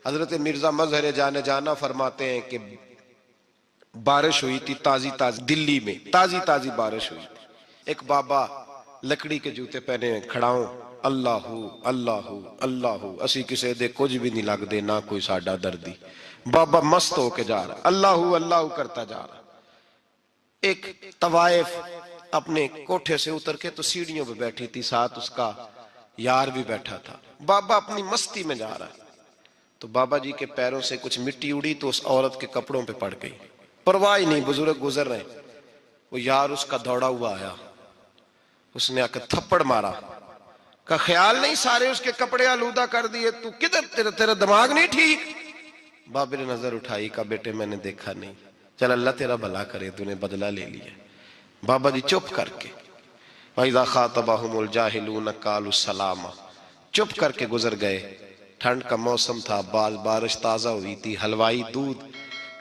حضرت مرزا مظہر جانے جانا فرماتے ہیں کہ بارش ہوئی تھی تازی تازی دلی میں، تازی تازی بارش ہوئی تھی۔ ایک بابا لکڑی کے جوتے پہنے ہیں، کھڑا ہوں، اللہ اللہ اللہ اسی کسے دے کچھ بھی نہیں لگ دے، نہ کوئی ساڈا دردی۔ بابا مست ہو کے جا رہا، اللہ اللہ کرتا جا رہا۔ ایک طوائف اپنے کوٹھے سے اتر کے تو سیڑھیوں پہ بیٹھی تھی، ساتھ اس کا یار بھی بیٹھا تھا۔ بابا اپنی مستی میں جا رہا ہے تو بابا جی کے پیروں سے کچھ مٹی اڑی تو اس عورت کے کپڑوں پہ پڑ گئی، پرواہ نہیں، بزرگ گزر رہے ہیں۔ وہ یار اس کا دوڑا ہوا آیا، اس نے آ کے تھپڑ مارا، کا خیال نہیں سارے اس کے کپڑے آلودہ کر دیے، تو کدھر، تیرا دماغ نہیں ٹھیک؟ بابے نے نظر اٹھائی، کہا بیٹے میں نے دیکھا نہیں، چل اللہ تیرا بھلا کرے، تو نے بدلہ لے لیا۔ بابا جی چپ کر کے وَإِذَا خَاطَبَهُمُ الْجَاهِلُونَ قَالُوا السَّلَامَ، چپ کر کے گزر گئے۔ ٹھنڈ کا موسم تھا، بارش تازہ ہوئی تھی، حلوائی دودھ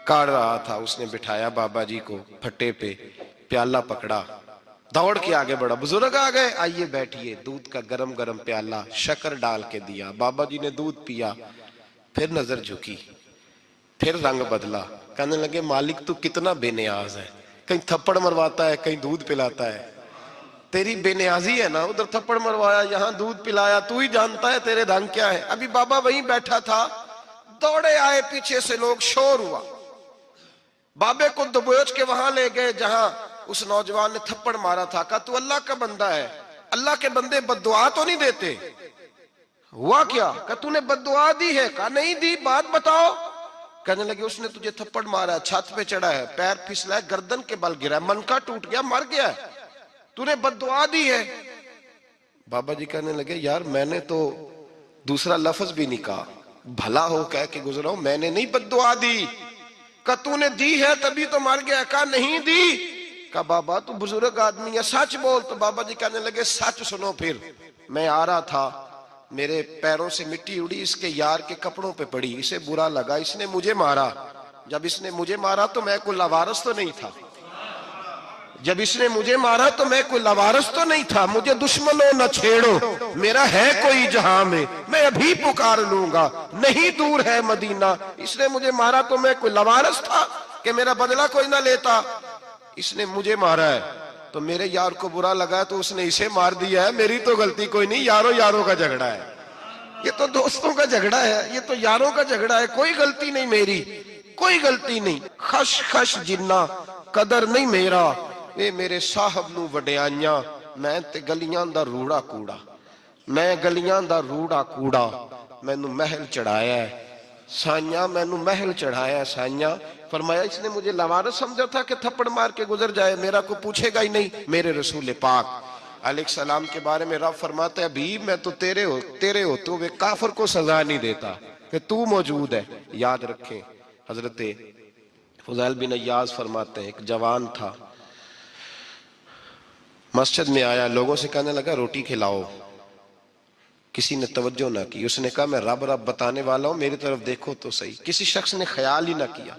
کاڑ رہا تھا، اس نے بٹھایا بابا جی کو پھٹے پہ، پیالہ پکڑا، دوڑ کے آگے بڑھا، بزرگ آ گئے، آئیے بیٹھیے، دودھ کا گرم گرم پیالہ شکر ڈال کے دیا۔ بابا جی نے دودھ پیا، پھر نظر جھکی، پھر رنگ بدلا، کہنے لگے مالک تو کتنا بے نیاز ہے، کہیں تھپڑ مرواتا ہے، کہیں دودھ پلاتا ہے، تیری بے نیازی ہے نا، ادھر تھپڑ مروایا، یہاں دودھ پلایا، تو ہی جانتا ہے تیرے رنگ کیا ہے۔ ابھی بابا وہیں بیٹھا تھا، دوڑے آئے پیچھے سے لوگ، شور ہوا، بابے کو دبوچ کے وہاں لے گئے جہاں اس نوجوان نے تھپڑ مارا تھا، کہا تو اللہ کا بندہ ہے، اللہ کے بندے بد دعا تو نہیں دیتے؟ ہوا کیا؟ کہا تو نے بد دعا دی ہے؟ کہا نہیں دی، بات بتاؤ۔ کہنے لگے اس نے تجھے تھپڑ مارا ہے، چھت پہ چڑھا ہے، پیر پھسلا ہے، گردن کے بل گرا ہے، منکا ٹوٹ گیا، مر گیا ہے، تو نے بد دعا دی ہے۔ بابا جی کہنے لگے یار میں نے تو دوسرا لفظ بھی نہیں کہا، بھلا ہو کہہ کے گزرا ہوں، میں نے نہیں بد دعا دی۔ کہا تو نے دی ہے تبھی تو مر گیا۔ کہا نہیں دی۔ کہا بابا تو بزرگ آدمی ہے، سچ بول۔ تو بابا جی کہنے لگے سچ سنو، پھر میں آ رہا تھا، میرے پیروں سے مٹی اڑی، اس کے یار کے کپڑوں پہ پڑی، اسے برا لگا، اس نے مجھے مارا، جب اس نے مجھے مارا تو میں کوئی لاوارث تو نہیں تھا، جب اس نے مجھے مارا تو میں کوئی لاوارث تو نہیں تھا، مجھے دشمنوں نہ چھیڑو، میرا ہے کوئی جہاں میں ابھی پکار لوں گا، نہیں دور ہے مدینہ، اس نے مجھے مارا تو میں کوئی لاوارث تھا کہ میرا بدلہ کوئی نہ لیتا، اس نے مجھے مارا ہے تو میرے یار کو برا لگا ہے تو اس نے اسے مار دیا ہے، میری تو غلطی کوئی نہیں، یاروں کا جھگڑا ہے، یہ تو دوستوں کا جھگڑا ہے، یہ تو یاروں کا جھگڑا ہے، کوئی غلطی نہیں میری، کوئی غلطی نہیں، خش خش جنہ قدر نہیں میرا، اے میرے صاحب نو وڈیانیاں، میں تے گلیاں دا روڑا کوڑا، میں گلیاں دا روڑا کوڑا، میں نو محل چڑھایا ہے سائیاں، میں نو محل چڑھایا ہے سائیاں۔ فرمایا اس نے مجھے لوارث سمجھا تھا کہ تھپڑ مار کے گزر جائے، میرا کو پوچھے گا ہی نہیں۔ میرے رسول پاک علیہ السلام کے بارے میں رب فرماتا ہے ابھی میں تو تیرے ہوتے ہوئے کافر کو سزا نہیں دیتا کہ تو موجود ہے۔ یاد رکھیں حضرت فضیل بن عیاض فرماتے ہیں ایک جوان تھا، مسجد میں آیا، لوگوں سے کہنے لگا روٹی کھلاؤ، کسی نے توجہ نہ کی، اس نے کہا میں رب بتانے والا ہوں، میری طرف دیکھو تو صحیح، کسی شخص نے خیال ہی نہ کیا۔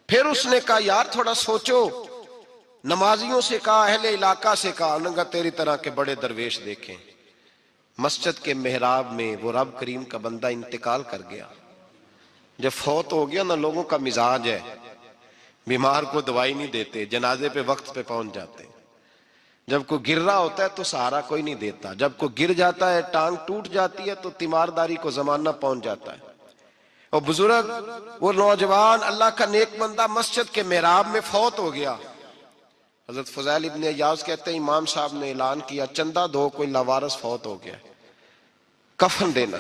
پھر اس نے کہا یار تھوڑا سوچو، نمازیوں سے کہا، اہل علاقہ سے کہا، انہوں نے کہا تیری طرح کے بڑے درویش دیکھیں۔ مسجد کے محراب میں وہ رب کریم کا بندہ انتقال کر گیا، جب فوت ہو گیا نا، لوگوں کا مزاج ہے بیمار کو دوائی نہیں دیتے، جنازے پہ وقت پہ پہنچ جاتے، جب کوئی گر رہا ہوتا ہے تو سہارا کوئی نہیں دیتا، جب کوئی گر جاتا ہے ٹانگ ٹوٹ جاتی ہے تو تیمارداری کو زمانہ پہنچ جاتا ہے۔ اور بزرگ وہ نوجوان اللہ کا نیک بندہ مسجد کے محراب میں فوت ہو گیا۔ حضرت فضیل ابن عیاض کہتے ہیں امام صاحب نے اعلان کیا چندہ دو، کوئی لاوارث فوت ہو گیا، کفن دینا،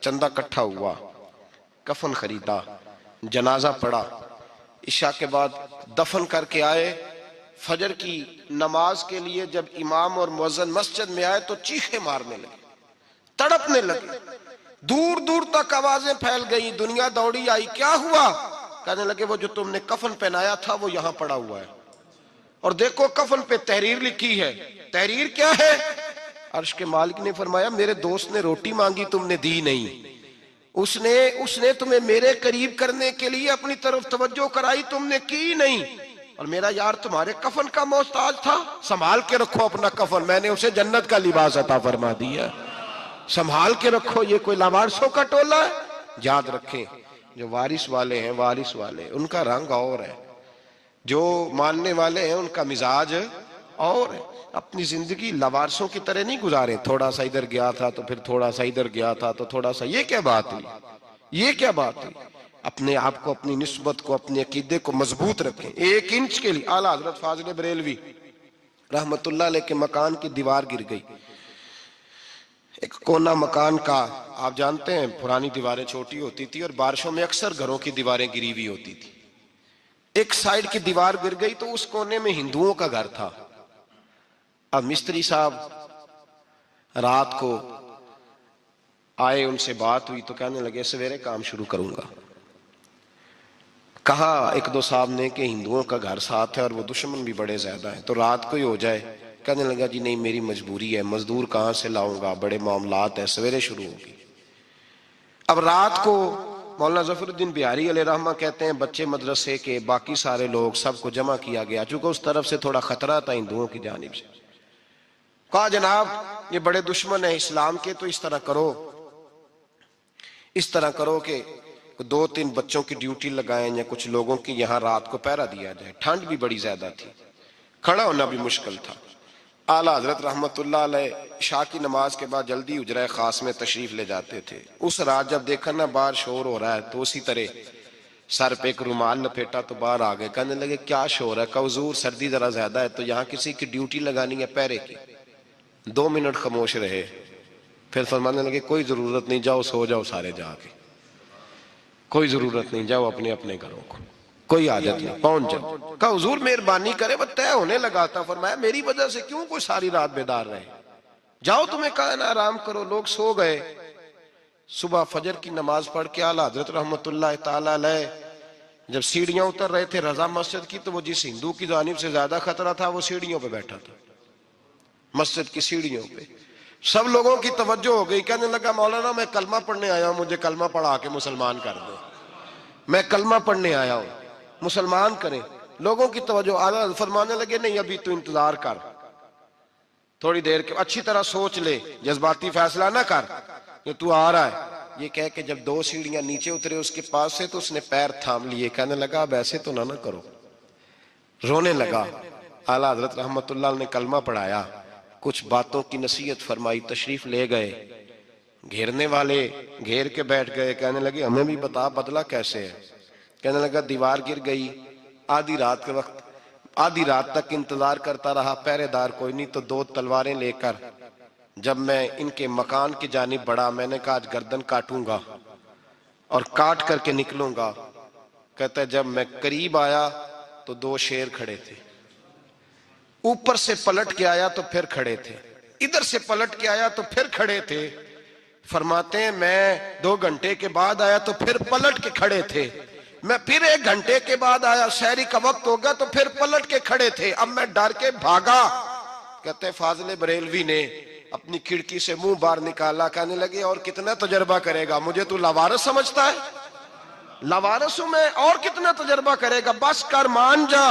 چندہ کٹھا ہوا، کفن خریدا، جنازہ پڑا، عشاء کے بعد دفن کر کے آئے، فجر کی نماز کے لیے جب امام اور مؤذن مسجد میں آئے تو چیخیں مارنے لگے، تڑپنے لگے، دور دور تک آوازیں پھیل گئی، دنیا دوڑی آئی، کیا ہوا؟ کہنے لگے وہ جو تم نے کفن پہنایا تھا وہ یہاں پڑا ہوا ہے، اور دیکھو کفن پہ تحریر لکھی ہے۔ تحریر کیا ہے؟ عرش کے مالک نے فرمایا میرے دوست نے روٹی مانگی تم نے دی نہیں، اس نے تمہیں میرے قریب کرنے کے لیے اپنی طرف توجہ کرائی، تم نے کی نہیں، اور میرا یار تمہارے کفن کا محتاج تھا، سنبھال کے رکھو اپنا کفن، میں نے اسے جنت کا لباس عطا فرما دیا، سنبھال کے رکھو، یہ کوئی لاوارثوں کا ٹولہ ہے؟ یاد رکھیں جو وارث والے ہیں، وارث والے ان کا رنگ اور ہے، جو ماننے والے ہیں ان کا مزاج اور ہے۔ اپنی زندگی لوارثوں کی طرح نہیں گزاریں، تھوڑا سا ادھر گیا تھا تو پھر تھوڑا سا ادھر گیا تھا تو تھوڑا سا، یہ کیا بات ہوئی، یہ کیا بات ہوئی؟ اپنے آپ کو، اپنی نسبت کو، اپنے عقیدے کو مضبوط رکھیں۔ 1 انچ کے لیے اعلیٰ حضرت فاضل بریلوی رحمت اللہ علیہ کے مکان کی دیوار گر گئی، ایک کونا مکان کا، آپ جانتے ہیں پرانی دیواریں چھوٹی ہوتی تھی اور بارشوں میں اکثر گھروں کی دیواریں گری ہوئی ہوتی تھی، ایک سائیڈ کی دیوار گر گئی تو اس کونے میں ہندوؤں کا گھر تھا۔ اب مستری صاحب رات کو آئے، ان سے بات ہوئی تو کہنے لگے سویرے کام شروع کروں گا۔ کہا 1-2 صاحب نے کہ ہندوؤں کا گھر ساتھ ہے اور وہ دشمن بھی بڑے زیادہ ہیں، تو رات کو ہی ہو جائے۔ کہنے لگا جی نہیں، میری مجبوری ہے، مزدور کہاں سے لاؤں گا، بڑے معاملات ہیں، سویرے شروع ہوگی۔ اب رات کو مولانا ظفر الدین بہاری علیہ رحمہ کہتے ہیں بچے مدرسے کے، باقی سارے لوگ، سب کو جمع کیا گیا، چونکہ اس طرف سے تھوڑا خطرہ تھا ہندوؤں کی جانب سے۔ کہا جناب یہ بڑے دشمن ہیں اسلام کے، تو اس طرح کرو کہ 2-3 بچوں کی ڈیوٹی لگائیں یا کچھ لوگوں کی یہاں رات کو پہرا دیا جائے، ٹھنڈ بھی بڑی زیادہ تھی، کھڑا ہونا بھی مشکل تھا۔ اعلیٰ حضرت رحمت اللہ علیہ عشاء کی نماز کے بعد جلدی حجرہ خاص میں تشریف لے جاتے تھے۔ اس رات جب دیکھا نا باہر شور ہو رہا ہے تو اسی طرح سر پہ ایک رومال لپیٹا تو باہر آ گئے، کہنے لگے کیا شور ہے؟ کہا حضور سردی ذرا زیادہ ہے تو یہاں کسی کی ڈیوٹی لگانی ہے پہرے کی۔ 2 منٹ خاموش رہے، پھر فرمانے لگے کوئی ضرورت نہیں، جاؤ سو جاؤ سارے جا کے، کوئی ضرورت نہیں، جاؤ اپنے اپنے گھروں کو، کوئی حاجت نہیں، پہنچ جاؤ۔ کہا حضور مہربانی کرے، وہ طے ہونے لگا تھا۔ فرمایا میری وجہ سے کیوں کوئی ساری رات بیدار رہے، جاؤ تمہیں کہا نا آرام کرو۔ لوگ سو گئے۔ صبح فجر کی نماز پڑھ کے اعلیٰ حضرت رحمت اللہ تعالی علیہ جب سیڑھیاں اتر رہے تھے رضا مسجد کی، تو وہ جس ہندو کی جانب سے زیادہ خطرہ تھا وہ سیڑھیوں پہ بیٹھا تھا، مسجد کی سیڑھیوں پہ۔ سب لوگوں کی توجہ ہو گئی، کہنے لگا مولانا میں کلمہ پڑھنے آیا ہوں، مجھے کلمہ پڑھا کے مسلمان کر دو، میں کلمہ پڑھنے آیا ہوں، مسلمان کریں۔ لوگوں کی توجہ، اعلیٰ فرمانے لگے نہیں ابھی تو انتظار کر، تھوڑی دیر کے اچھی طرح سوچ لے، جذباتی فیصلہ نہ کر کہ تو آ رہا ہے۔ یہ کہہ کے جب 2 سیڑھیاں نیچے اترے اس کے پاس سے تو اس نے پیر تھام لیے، کہنے لگا اب ایسے تو نہ کرو، رونے لگا۔ اعلیٰ حضرت رحمت اللہ نے کلمہ پڑھایا، کچھ باتوں کی نصیحت فرمائی، تشریف لے گئے۔ گھیرنے والے گھیر کے بیٹھ گئے، کہنے لگے ہمیں بھی بتا بدلہ کیسے ہے۔ کہنے لگا دیوار گر گئی، آدھی رات کے وقت، آدھی رات تک انتظار کرتا رہا، پہرے دار کوئی نہیں، تو 2 تلواریں لے کر جب میں ان کے مکان کی جانب بڑھا، میں نے کہا آج گردن کاٹوں گا اور کاٹ کر کے نکلوں گا۔ کہتا ہے جب میں قریب آیا تو 2 شیر کھڑے تھے، اوپر سے پلٹ کے آیا تو پھر کھڑے تھے، ادھر سے پلٹ کے آیا تو پھر کھڑے تھے۔ فرماتے ہیں میں 2 گھنٹے کے بعد آیا تو پھر پلٹ کے کھڑے تھے، میں پھر 1 گھنٹے کے بعد آیا، سحری کا وقت ہو گیا تو پھر پلٹ کے کھڑے تھے، اب میں ڈر کے بھاگا۔ کہتے ہیں فاضل بریلوی نے اپنی کھڑکی سے منہ باہر نکالا، کہنے لگے اور کتنا تجربہ کرے گا، مجھے تو لاوارث سمجھتا ہے، لاوارث ہوں میں، اور کتنا تجربہ کرے گا، بس کر مان جا۔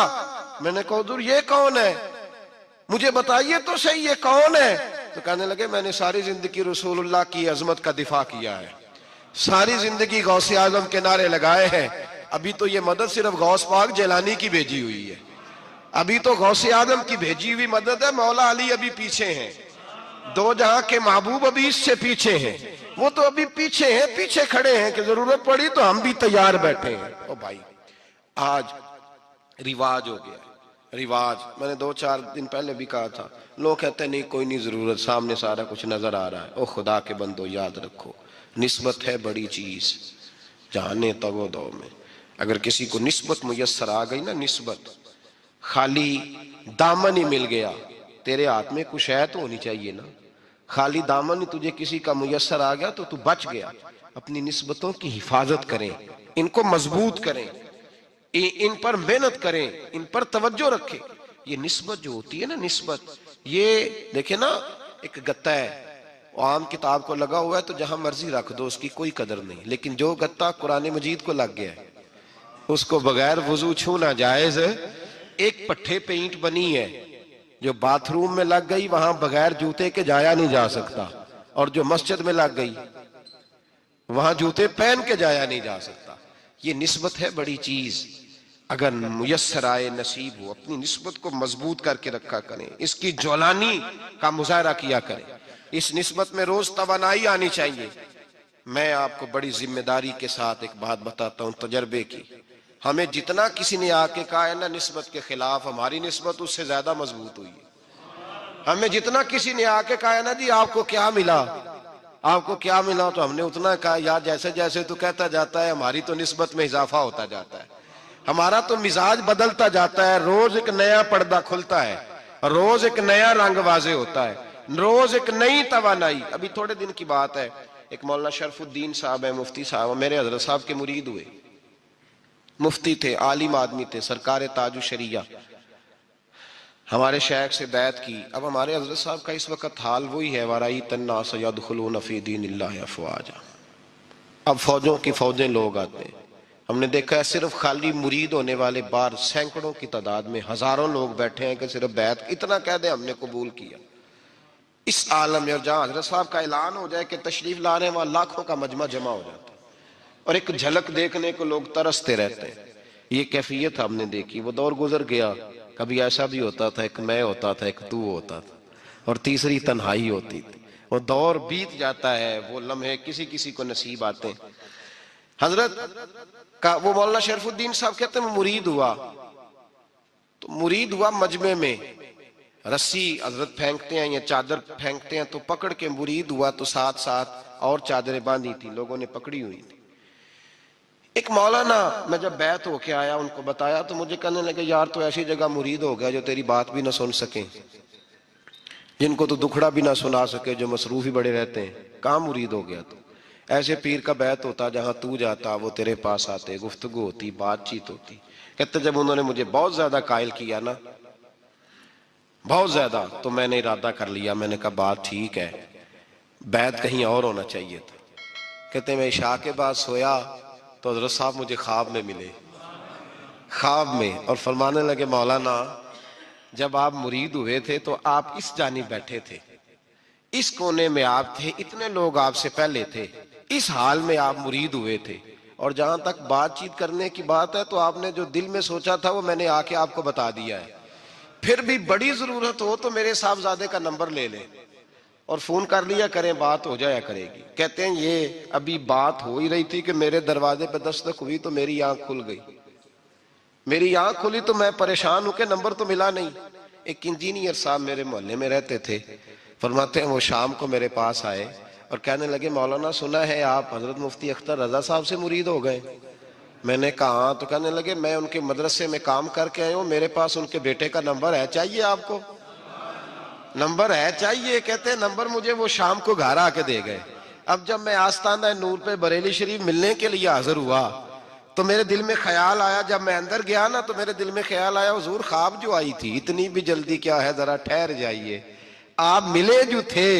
میں نے کہا حضور یہ کون ہے، مجھے بتائیے تو صحیح یہ کون ہے۔ تو کہنے لگے میں نے ساری زندگی رسول اللہ کی عظمت کا دفاع کیا ہے، ساری زندگی غوث اعظم کے نعرے لگائے ہیں، ابھی تو یہ مدد صرف غوث پاک جیلانی کی بھیجی ہوئی ہے، ابھی تو غوث اعظم کی بھیجی ہوئی مدد ہے، مولا علی ابھی پیچھے ہیں، 2 جہاں کے محبوب ابھی اس سے پیچھے ہیں، وہ تو ابھی پیچھے ہیں، پیچھے کھڑے ہیں کہ ضرورت پڑی تو ہم بھی تیار بیٹھے ہیں۔ او بھائی آج رواج ہو گیا، رواج، میں نے 2-4 دن پہلے بھی کہا تھا، لوگ کہتے ہیں نہیں کوئی نہیں ضرورت، سامنے سارا کچھ نظر آ رہا ہے۔ او خدا کے بندو یاد رکھو، نسبت ہے بڑی چیز، جانے تو دو میں، اگر کسی کو نسبت میسر آ گئی نا، نسبت، خالی دامن ہی مل گیا، تیرے ہاتھ میں کچھ ہے تو ہونی چاہیے نا، خالی دامن ہی تجھے کسی کا میسر آ گیا تو بچ گیا۔ اپنی نسبتوں کی حفاظت کریں، ان کو مضبوط کریں، ان پر محنت کریں، ان پر توجہ رکھیں۔ یہ نسبت جو ہوتی ہے نا، نسبت، یہ دیکھیں نا ایک گتا ہے، عام کتاب کو لگا ہوا ہے تو جہاں مرضی رکھ دو، اس کی کوئی قدر نہیں، لیکن جو گتا قرآن مجید کو لگ گیا ہے اس کو بغیر وضو چھونا جائز ہے۔ ایک پٹھے پہ اینٹ بنی ہے، جو باتھ روم میں لگ گئی وہاں بغیر جوتے کے جایا نہیں جا سکتا، اور جو مسجد میں لگ گئی وہاں جوتے پہن کے جایا نہیں جا سکتا. یہ نسبت ہے بڑی چیز. اگر میسر آئے نصیب ہو اپنی نسبت کو مضبوط کر کے رکھا کریں, اس کی جولانی کا مظاہرہ کیا کریں. اس نسبت میں روز توانائی آنی چاہیے. میں آپ کو بڑی ذمہ داری کے ساتھ ایک بات بتاتا ہوں تجربے کی. ہمیں جتنا کسی نے آ کے کہا ہے نا نسبت کے خلاف, ہماری نسبت اس سے زیادہ مضبوط ہوئی ہے. ہمیں جتنا کسی نے آ کے کہا ہے نا جی آپ کو کیا ملا, آپ کو کیا ملا, تو ہم نے اتنا کہا یار جیسے جیسے تو کہتا جاتا ہے ہماری تو نسبت میں اضافہ ہوتا جاتا ہے, ہمارا تو مزاج بدلتا جاتا ہے. روز ایک نیا پردہ کھلتا ہے, روز ایک نیا رنگ واضح ہوتا ہے, روز ایک نئی توانائی. ابھی تھوڑے دن کی بات ہے, ایک مولانا شرف الدین صاحب ہے, مفتی صاحب, میرے حضرت صاحب کے مرید ہوئے. مفتی تھے, عالم آدمی تھے, سرکار تاج الشریعہ, ہمارے شیخ سے بیعت کی. اب ہمارے حضرت صاحب کا اس وقت حال وہی ہے, وَرَأَيْتَ النَّاسَ يَدْخُلُونَ فِي دِينِ اللَّهِ أَفْوَاجًا. اب فوجوں کی فوجیں لوگ آتے ہیں. ہم نے دیکھا ہے صرف خالی مرید ہونے والے بار سینکڑوں کی تعداد میں ہزاروں لوگ بیٹھے ہیں کہ صرف بیعت اتنا کہہ دیں ہم نے قبول کیا. اس عالم میں, اور جہاں حضرت صاحب کا اعلان ہو جائے کہ تشریف لا رہے ہیں, وہاں لاکھوں کا مجمع جمع ہو جاتا ہے اور ایک جھلک دیکھنے کو لوگ ترستے رہتے ہیں. یہ کیفیت ہم نے دیکھی. وہ دور گزر گیا. کبھی ایسا بھی ہوتا تھا ایک میں ہوتا تھا, ایک تو ہوتا تھا, اور تیسری تنہائی ہوتی تھی. وہ دور بیت جاتا ہے, وہ لمحے کسی کسی کو نصیب آتے ہیں. حضرت کا وہ مولانا شرف الدین صاحب کہتے ہیں مرید ہوا, تو مرید ہوا مجمع میں, رسی حضرت پھینکتے ہیں یا چادر پھینکتے ہیں تو پکڑ کے مرید ہوا, تو ساتھ ساتھ اور چادریں باندھی تھی, لوگوں نے پکڑی ہوئی تھی. ایک مولانا, میں جب بیعت ہو کے آیا ان کو بتایا تو مجھے کہنے لگے یار تو ایسی جگہ مرید ہو گیا جو تیری بات بھی نہ سن سکیں, جن کو تو دکھڑا بھی نہ سنا سکے, جو مصروف ہی بڑے رہتے ہیں, کہاں مرید ہو گیا تو. ایسے پیر کا بیعت ہوتا جہاں تو جاتا وہ تیرے پاس آتے, گفتگو ہوتی, بات چیت ہوتی. کہتے جب انہوں نے مجھے بہت زیادہ قائل کیا نا, بہت زیادہ, تو میں نے ارادہ کر لیا. میں نے کہا بات ٹھیک ہے, بیعت کہیں اور ہونا چاہیے تھا. کہتے میں عشاء کے بعد سویا تو حضرت صاحب مجھے خواب میں ملے, خواب میں, اور فرمانے لگے مولانا جب آپ مرید ہوئے تھے تو آپ اس جانب بیٹھے تھے, اس کونے میں آپ تھے, اتنے لوگ آپ سے پہلے تھے, اس حال میں آپ مرید ہوئے تھے, اور جہاں تک بات چیت کرنے کی بات ہے تو آپ نے جو دل میں سوچا تھا وہ میں نے آ کے آپ کو بتا دیا ہے. پھر بھی بڑی ضرورت ہو تو میرے صاحبزادے کا نمبر لے لیں اور فون کر لیا کریں, بات ہو جایا کرے گی. کہتے ہیں یہ ابھی بات ہو ہی رہی تھی کہ میرے دروازے پہ دستک ہوئی تو میری آنکھ کھل گئی. میری آنکھ کھلی تو میں پریشان ہوں کہ نمبر تو ملا نہیں. ایک انجینئر صاحب میرے محلے میں رہتے تھے, فرماتے ہیں وہ شام کو میرے پاس آئے اور کہنے لگے مولانا سنا ہے آپ حضرت مفتی اختر رضا صاحب سے مرید ہو گئے. میں نے کہا ہاں. تو کہنے لگے میں ان کے مدرسے میں کام کر کے آئے ہوں, میرے پاس ان کے بیٹے کا نمبر ہے, چاہیے آپ کو؟ نمبر ہے چاہیے. کہتے ہیں نمبر مجھے وہ شام کو گھر آ کے دے گئے. اب جب میں آستانہ نور پہ بریلی شریف ملنے کے لیے حاضر ہوا تو میرے دل میں خیال آیا, جب میں اندر گیا نا تو میرے دل میں خیال آیا حضور خواب جو آئی تھی اتنی بھی جلدی کیا ہے, ذرا ٹھہر جائیے, آپ ملے جو تھے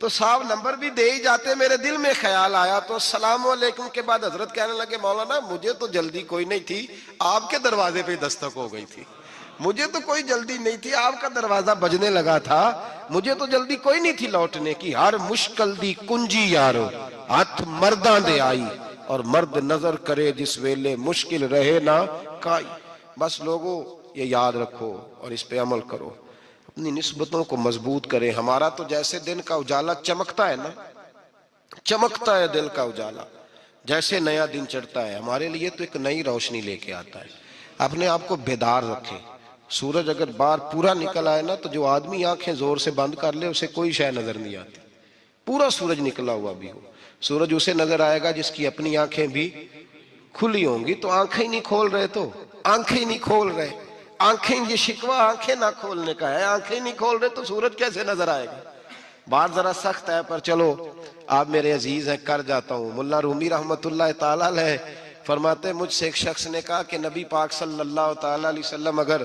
تو صاحب نمبر بھی دے ہی جاتے. میرے دل میں خیال آیا تو السلام علیکم کے بعد حضرت کہنے لگے مولانا مجھے تو جلدی کوئی نہیں تھی, آپ کے دروازے پہ دستک ہو گئی تھی. مجھے تو کوئی جلدی نہیں تھی, آپ کا دروازہ بجنے لگا تھا, مجھے تو جلدی کوئی نہیں تھی لوٹنے کی. ہر مشکل دی کنجی یارو ہاتھ مرداں دے آئی, اور مرد نظر کرے جس ویلے مشکل رہے نہ کائی. بس لوگوں یہ یاد رکھو اور اس پہ عمل کرو, اپنی نسبتوں کو مضبوط کریں. ہمارا تو جیسے دن کا اجالا چمکتا ہے نا, چمکتا ہے دل کا اجالا, جیسے نیا دن چڑھتا ہے ہمارے لیے تو ایک نئی روشنی لے کے آتا ہے. اپنے آپ کو بیدار رکھیں. سورج اگر باہر پورا نکل آئے نا تو جو آدمی آنکھیں زور سے بند کر لے اسے کوئی شے نظر نہیں آتی. پورا سورج نکلا ہوا بھی ہو, سورج اسے نظر آئے گا جس کی اپنی آنکھیں بھی کھلی ہوں گی. تو آنکھیں نہیں کھول رہے, تو آنکھیں نہیں کھول رہے, آنکھیں, یہ شکوہ آنکھیں نہ کھولنے کا ہے, آنکھیں نہیں کھول رہے تو سورج کیسے نظر آئے گا. بات ذرا سخت ہے پر چلو آپ میرے عزیز ہیں کر جاتا ہوں. ملا رومی رحمت اللہ تعالی علیہ فرماتے مجھ سے ایک شخص نے کہا کہ نبی پاک صلی اللہ تعالی علیہ وسلم اگر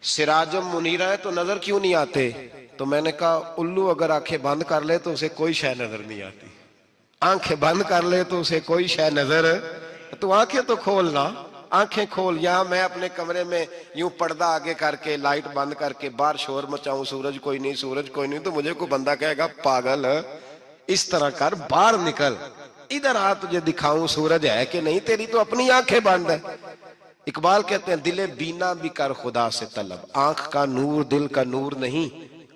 سراجم منیرہ ہے تو نظر کیوں نہیں آتے؟ تو میں نے کہا الو اگر آنکھیں بند کر لے تو اسے کوئی شے نظر نہیں آتی. آنکھیں بند کر لے تو اسے کوئی شے نظر, تو آنکھیں تو کھولنا, آنکھیں کھول. یہاں میں اپنے کمرے میں یوں پردہ آگے کر کے لائٹ بند کر کے باہر شور مچاؤں, سورج کوئی نہیں, سورج کوئی نہیں, تو مجھے کوئی بندہ کہے گا پاگل, اس طرح کر, باہر نکل, ادھر آ تجھے دکھاؤں سورج ہے کہ نہیں، تیری تو اپنی آنکھیں بند ہے۔ اقبال کہتے ہیں دل بینا بھی کر خدا سے طلب، آنکھ کا نور دل کا نور نہیں،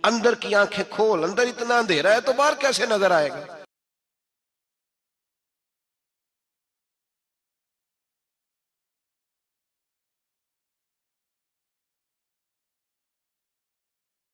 اندر کی آنکھیں کھول، اندر اتنا اندھیرا ہے تو باہر کیسے نظر آئے گا؟